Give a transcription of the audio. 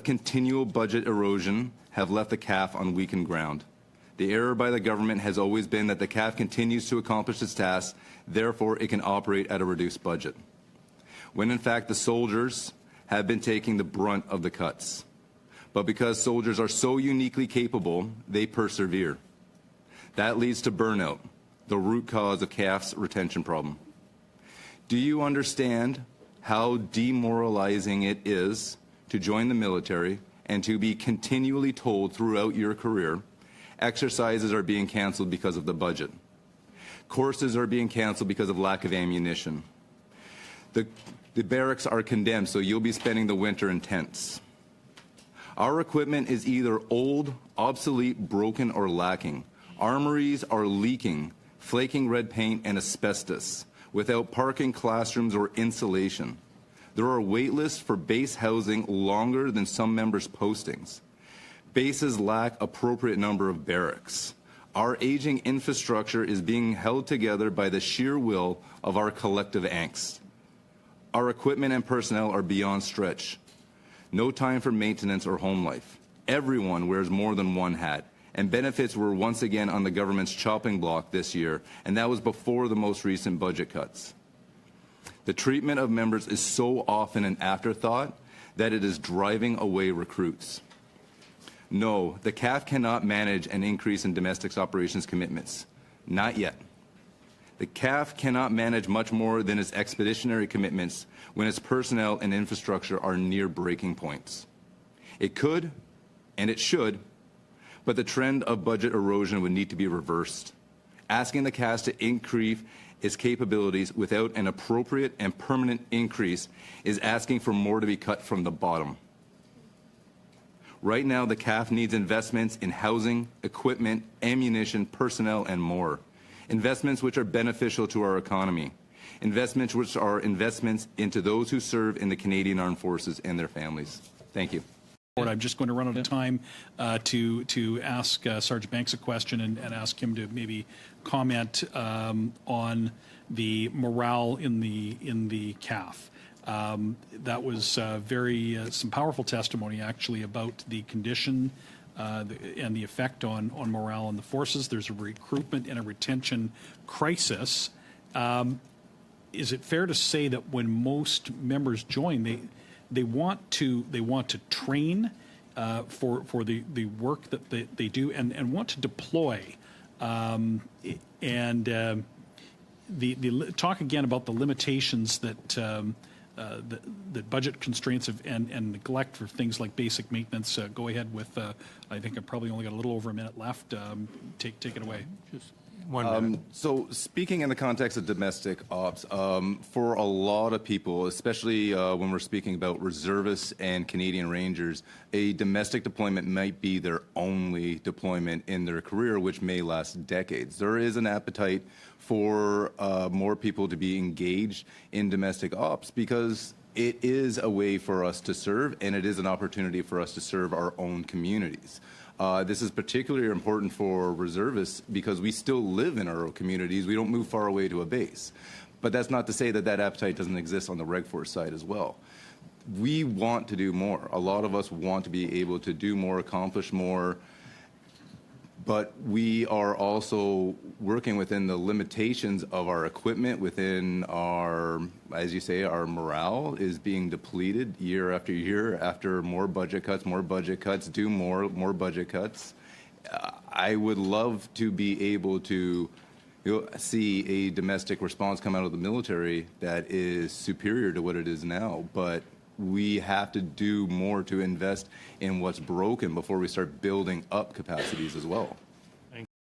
continual budget erosion have left the CAF on weakened ground. The error by the government has always been that the CAF continues to accomplish its tasks, therefore it can operate at a reduced budget, when in fact the soldiers have been taking the brunt of the cuts. But because soldiers are so uniquely capable, they persevere. That leads to burnout, the root cause of CAF's retention problem. Do you understand how demoralizing it is to join the military and to be continually told throughout your career exercises are being canceled because of the budget? Courses are being canceled because of lack of ammunition. The barracks are condemned, so you'll be spending the winter in tents. Our equipment is either old, obsolete, broken, or lacking. Armories are leaking, flaking red paint and asbestos, without parking, classrooms, or insulation. There are wait lists for base housing longer than some members' postings. Bases lack appropriate number of barracks. Our aging infrastructure is being held together by the sheer will of our collective angst. Our equipment and personnel are beyond stretch. No time for maintenance or home life. Everyone wears more than one hat, and benefits were once again on the government's chopping block this year, and that was before the most recent budget cuts. The treatment of members is so often an afterthought that it is driving away recruits. No, the CAF cannot manage an increase in domestic operations commitments. Not yet. The CAF cannot manage much more than its expeditionary commitments when its personnel and infrastructure are near breaking points. It could, and it should, but the trend of budget erosion would need to be reversed. Asking the CAF to increase its capabilities without an appropriate and permanent increase is asking for more to be cut from the bottom. Right now, the CAF needs investments in housing, equipment, ammunition, personnel, and more. Investments which are beneficial to our economy. Investments which are investments into those who serve in the Canadian Armed Forces and their families. Thank you. I'm just going to run out of time to ask Sergeant Banks a question and ask him to maybe comment on the morale in the CAF. That was some powerful testimony actually about the condition and the effect on morale in the forces. There's a recruitment and a retention crisis. Is it fair to say that when most members join, they want to train for the work that they do and want to deploy, talk again about the limitations that budget constraints and neglect for things like basic maintenance. Go ahead with. I think I've probably only got a little over a minute left. Take it away. Just 1 minute. So speaking in the context of domestic ops, for a lot of people, especially when we're speaking about reservists and Canadian Rangers, a domestic deployment might be their only deployment in their career, which may last decades. There is an appetite for more people to be engaged in domestic ops because it is a way for us to serve, and it is an opportunity for us to serve our own communities. This is particularly important for reservists because we still live in our communities. We don't move far away to a base. But that's not to say that that appetite doesn't exist on the Reg Force side as well. We want to do more. A lot of us want to be able to do more, accomplish more, but we are also working within the limitations of our equipment, within our, as you say, our morale is being depleted year after year after more budget cuts, do more budget cuts. I would love to be able to see a domestic response come out of the military that is superior to what it is now, but we have to do more to invest in what's broken before we start building up capacities as well.